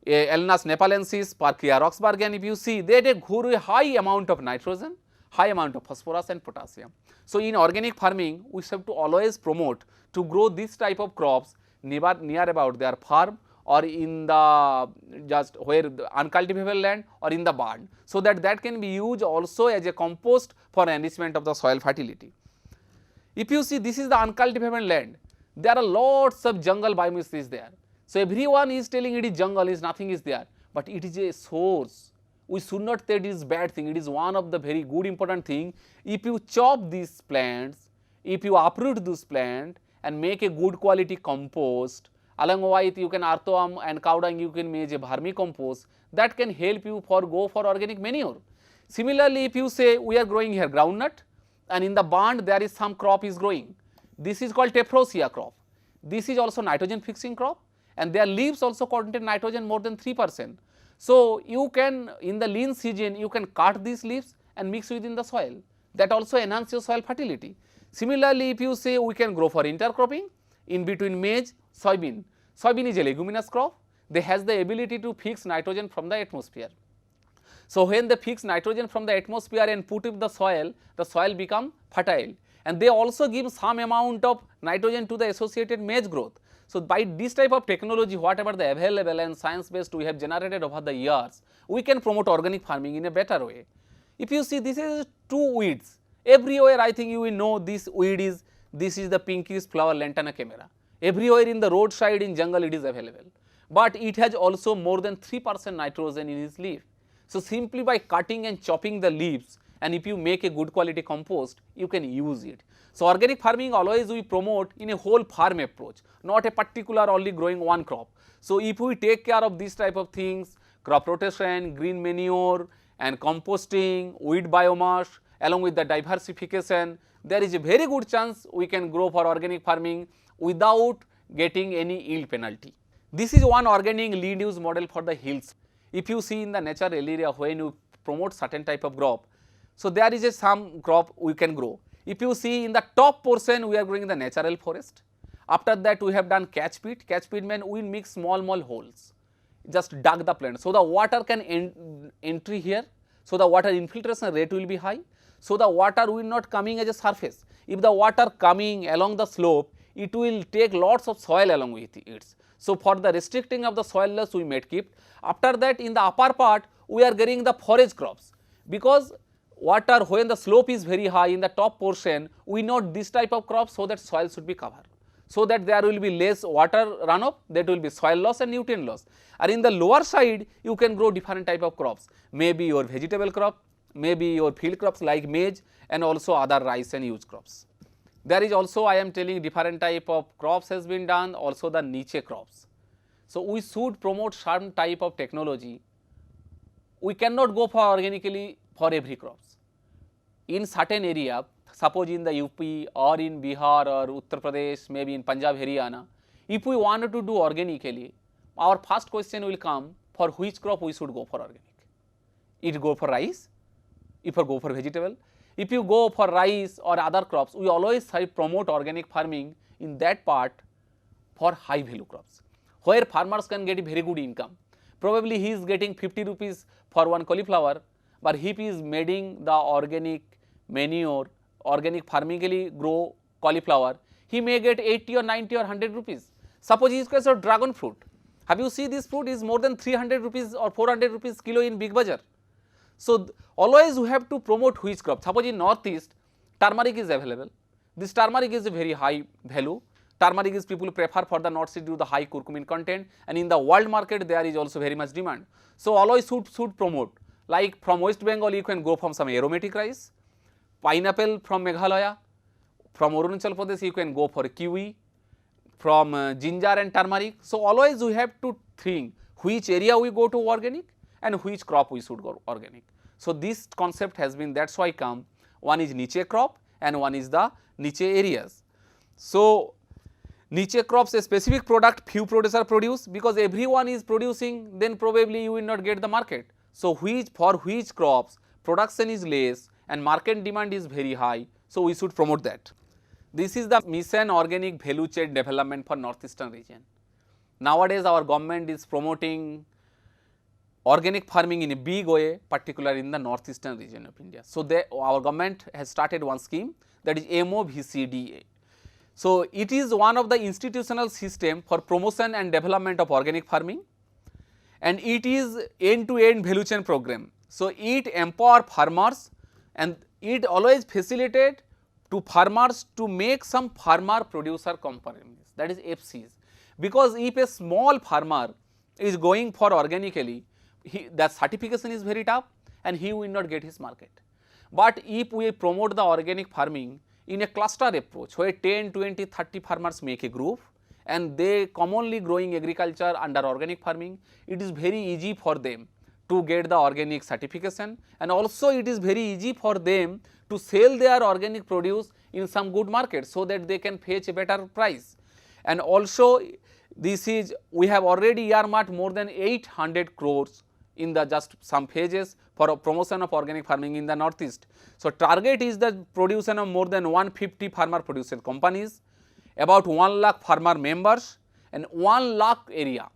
S2: Elnas nepalensis, Parkia roxburghian. If you see, they take very high amount of nitrogen, high amount of phosphorus and potassium. So in organic farming, we have to always promote to grow this type of crops near about their farm or in the just where the uncultivable land or in the barn, so that can be used also as a compost for enrichment of the soil fertility. If you see, this is the uncultivable land. There are lots of jungle biomass is there. So everyone is telling it is jungle, is nothing is there, but it is a source. We should not say it is bad thing. It is one of the very good important thing. If you chop these plants, if you uproot those plants and make a good quality compost, along with you can earthworm and cow dung, you can make a vermicompost, that can help you go for organic manure. Similarly, if you say we are growing here groundnut, and in the barn there is some crop is growing. This is called tephrosia crop. This is also nitrogen fixing crop, and their leaves also contain nitrogen more than 3%. So, you can in the lean season you can cut these leaves and mix within the soil, that also enhance your soil fertility. Similarly, if you say we can grow for intercropping in between maize, soybean. Soybean is a leguminous crop, they has the ability to fix nitrogen from the atmosphere. So, when they fix nitrogen from the atmosphere and put it in the soil become fertile, and they also give some amount of nitrogen to the associated maize growth. So, by this type of technology, whatever the available and science based we have generated over the years, we can promote organic farming in a better way. If you see, this is two weeds, everywhere I think you will know this weed is, this is the pinkish flower lantana camera, everywhere in the roadside in jungle it is available, but it has also more than 3% nitrogen in its leaf. So, simply by cutting and chopping the leaves, and if you make a good quality compost, you can use it. So, organic farming always we promote in a whole farm approach, not a particular only growing one crop. So, if we take care of these type of things, crop rotation, green manure and composting, weed biomass along with the diversification, there is a very good chance we can grow for organic farming without getting any yield penalty. This is one organic lead use model for the hills. If you see in the natural area when you promote certain type of crop, so there is a some crop we can grow. If you see in the top portion we are growing the natural forest. After that we have done catch pit means we mix small holes, just dug the plant, so the water can entry here, so the water infiltration rate will be high, so the water will not coming as a surface. If the water coming along the slope, it will take lots of soil along with it. So, for the restricting of the soil loss we made keep. After that in the upper part we are getting the forage crops, because water when the slope is very high in the top portion we need this type of crops, so that soil should be covered, so that there will be less water runoff, that will be soil loss and nutrient loss. And in the lower side you can grow different type of crops, maybe your vegetable crop, maybe your field crops like maize and also other rice and huge crops. There is also I am telling different type of crops has been done, also the niche crops. So, we should promote some type of technology. We cannot go for organically for every crops. In certain area, suppose in the UP or in Bihar or Uttar Pradesh, maybe in Punjab, Haryana, if we wanted to do organically, our first question will come, for which crop we should go for organic. It go for rice, if you go for vegetable. If you go for rice or other crops, we always try promote organic farming in that part for high value crops, where farmers can get a very good income. Probably he is getting 50 rupees for one cauliflower, but if he is making the organic manure, organic farmingly grow cauliflower, he may get 80 or 90 or 100 rupees. Suppose he is case of dragon fruit. Have you seen this fruit is more than 300 rupees or 400 rupees kilo in Big Bazaar. So, always we have to promote which crop. Suppose in northeast turmeric is available. This turmeric is a very high value. Turmeric is people prefer for the north due to the high curcumin content, and in the world market there is also very much demand. So, always should promote, like from West Bengal you can go from some aromatic rice, pineapple from Meghalaya, from Arunachal Pradesh you can go for kiwi, from ginger and turmeric. So, always we have to think which area we go to organic and which crop we should go organic. So, this concept has been, that is why come, one is niche crop and one is the niche areas. So, niche crops a specific product few producer produce, because everyone is producing, then probably you will not get the market. So, for which crops production is less and market demand is very high, so we should promote that. This is the mission organic value chain development for northeastern region. Nowadays our government is promoting organic farming in a big way, particularly in the northeastern region of India. So, our government has started one scheme, that is MOVCDA. So, it is one of the institutional system for promotion and development of organic farming, and it is end to end value chain program. So, it empower farmers and it always facilitate to farmers to make some farmer producer compromise, that is FCs, because if a small farmer is going for organically, the certification is very tough and he will not get his market. But if we promote the organic farming in a cluster approach, where 10, 20, 30 farmers make a group and they commonly growing agriculture under organic farming, it is very easy for them to get the organic certification, and also it is very easy for them to sell their organic produce in some good market, so that they can fetch a better price. And also this is, we have already earmarked more than 800 crores in the just some phases for a promotion of organic farming in the northeast. So, target is the production of more than 150 farmer producer companies, about 1 lakh farmer members and 1 lakh area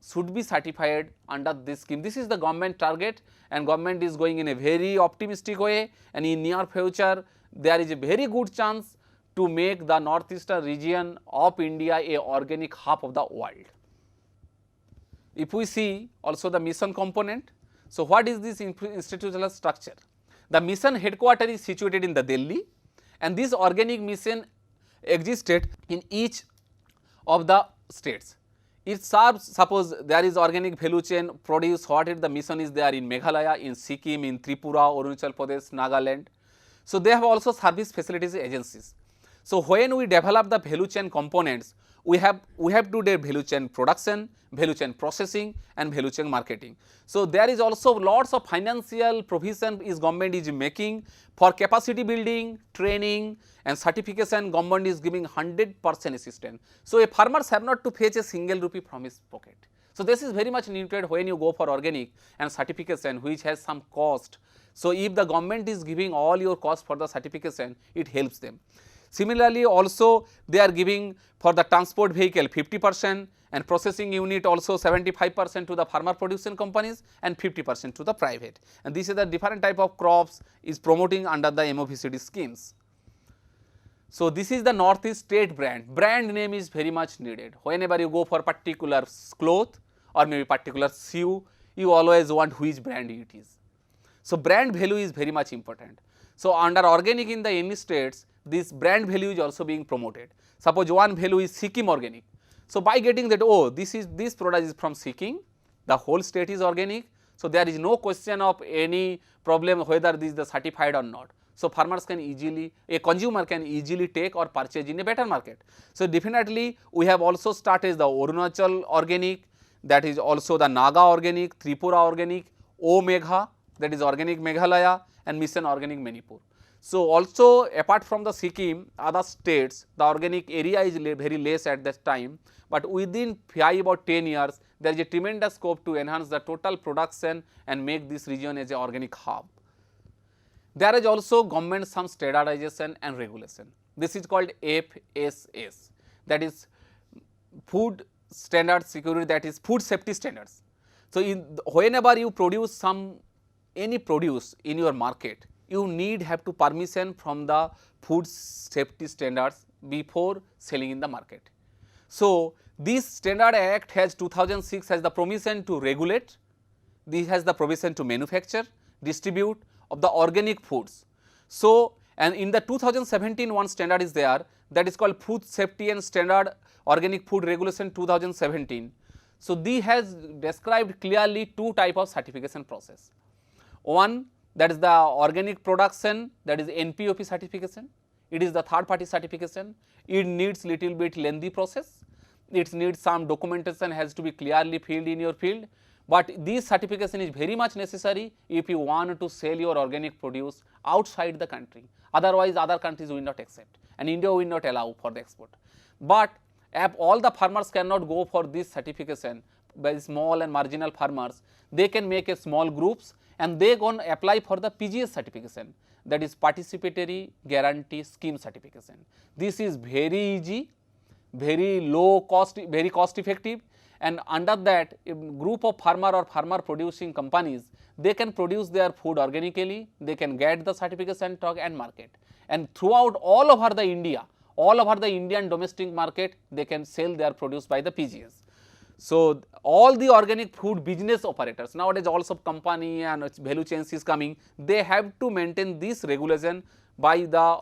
S2: should be certified under this scheme. This is the government target, and government is going in a very optimistic way, and in near future there is a very good chance to make the northeastern region of India a organic hub of the world. If we see also the mission component, so what is this institutional structure? The mission headquarters is situated in the Delhi, and this organic mission existed in each of the states. It serves, suppose there is organic value chain produce, what is the mission is there in Meghalaya, in Sikkim, in Tripura, Arunachal Pradesh, Nagaland. So, they have also service facilities agencies. So, when we develop the value chain components, we have to do value chain production, value chain processing and value chain marketing. So, there is also lots of financial provision is government is making for capacity building, training and certification. Government is giving 100% assistance. So, a farmers have not to fetch a single rupee from his pocket. So, this is very much needed when you go for organic and certification, which has some cost. So, if the government is giving all your cost for the certification, it helps them. Similarly, also they are giving for the transport vehicle 50% and processing unit also 75% to the farmer production companies and 50% to the private, and this is the different type of crops is promoting under the MOVCD schemes. So, this is the Northeast state brand name is very much needed. Whenever you go for particular cloth or maybe particular shoe, you always want which brand it is. So, brand value is very much important. So, under organic in the any states, this brand value is also being promoted. Suppose one value is Sikkim organic. So, by getting that, oh, this product is from Sikkim, the whole state is organic. So, there is no question of any problem whether this is the certified or not. So, farmers can easily, a consumer can easily take or purchase in a better market. So, definitely we have also started the Arunachal organic, that is also the Naga organic, Tripura organic, O-Megha, that is organic Meghalaya and Mission organic Manipur. So, also apart from the Sikkim, other states the organic area is very less at that time, but within 5 or 10 years there is a tremendous scope to enhance the total production and make this region as an organic hub. There is also government some standardization and regulation. This is called FSS, that is food standard security, that is food safety standards. So, whenever you produce any produce in your market, you have to permission from the food safety standards before selling in the market. So, this standard act has 2006 has the permission to regulate, this has the provision to manufacture, distribute of the organic foods. So, and in the 2017 one standard is there, that is called Food Safety and Standard Organic Food Regulation 2017. So, this has described clearly two type of certification process. One, that is the organic production, that is NPOP certification. It is the third party certification. It needs little bit lengthy process. It needs some documentation has to be clearly filled in your field, but this certification is very much necessary if you want to sell your organic produce outside the country. Otherwise, other countries will not accept and India will not allow for the export. But if all the farmers cannot go for this certification, by small and marginal farmers, they can make a small groups and they go and apply for the PGS certification, that is Participatory Guarantee Scheme certification. This is very easy, very low cost, very cost effective, and under that a group of farmer or farmer producing companies, they can produce their food organically, they can get the certification tag and market, and throughout all over the India, all over the Indian domestic market, they can sell their produce by the PGS. So, all the organic food business operators, nowadays also company and value chains is coming, they have to maintain this regulation by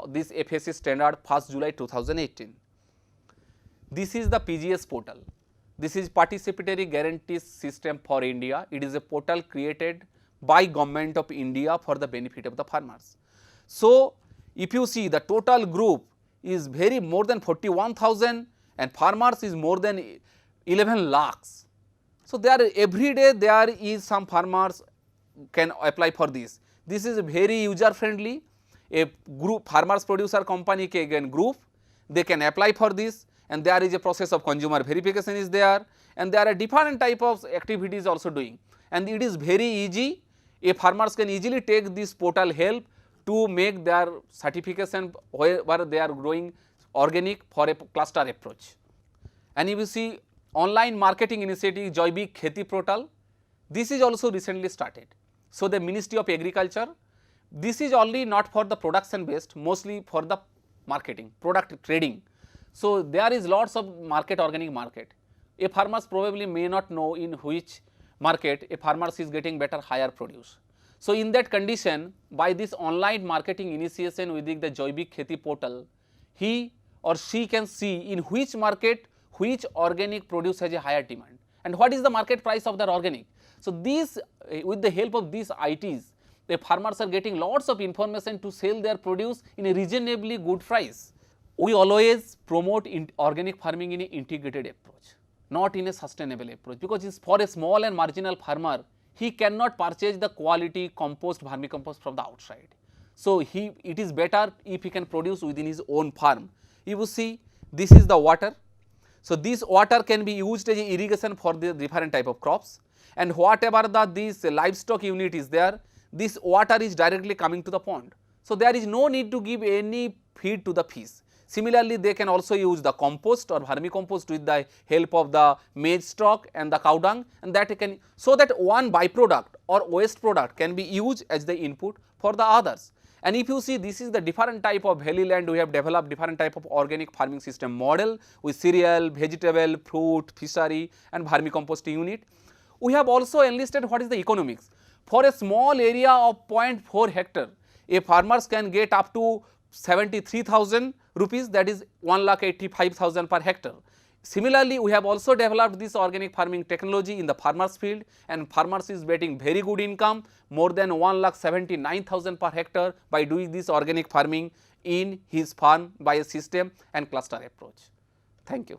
S2: this FSC standard 1st July 2018. This is the PGS portal. This is Participatory Guarantee System for India. It is a portal created by Government of India for the benefit of the farmers. So, if you see the total group is very more than 41,000 and farmers is more than 11 lakhs. So, there every day there is some farmers can apply for this. This is very user friendly. A group farmers producer company can group, they can apply for this, and there is a process of consumer verification is there, and there are different type of activities also doing. and it is very easy. A farmers can easily take this portal help to make their certification where they are growing organic for a cluster approach. And if you see online marketing initiative Joybik Kheti portal, this is also recently started. So the Ministry of Agriculture, this is only not for the production based, mostly for the marketing, product trading. So there is lots of market, organic market. A farmers probably may not know in which market a farmers is getting better higher produce. So in that condition, by this online marketing initiation within the Joybik Kheti portal, he or she can see in which market which organic produce has a higher demand and what is the market price of that organic. So this, with the help of these ITs, the farmers are getting lots of information to sell their produce in a reasonably good price. We always promote organic farming in an integrated approach, not in a sustainable approach, because it's for a small and marginal farmer, he cannot purchase the quality compost, vermicompost from the outside. So it is better if he can produce within his own farm. You will see this is the water. So this water can be used as irrigation for the different type of crops, and whatever this livestock unit is there, this water is directly coming to the pond. So there is no need to give any feed to the fish. Similarly, they can also use the compost or vermicompost with the help of the maize stalk and the cow dung, and that can, so that one byproduct or waste product can be used as the input for the others. And if you see, this is the different type of valley land, we have developed different type of organic farming system model with cereal, vegetable, fruit, fishery and vermicompost unit. We have also enlisted what is the economics. For a small area of 0.4 hectare, a farmers can get up to 73,000 rupees, that is 1,85,000 per hectare. Similarly, we have also developed this organic farming technology in the farmers field, and farmers is getting very good income, more than 1,79,000 per hectare by doing this organic farming in his farm by a system and cluster approach. Thank you.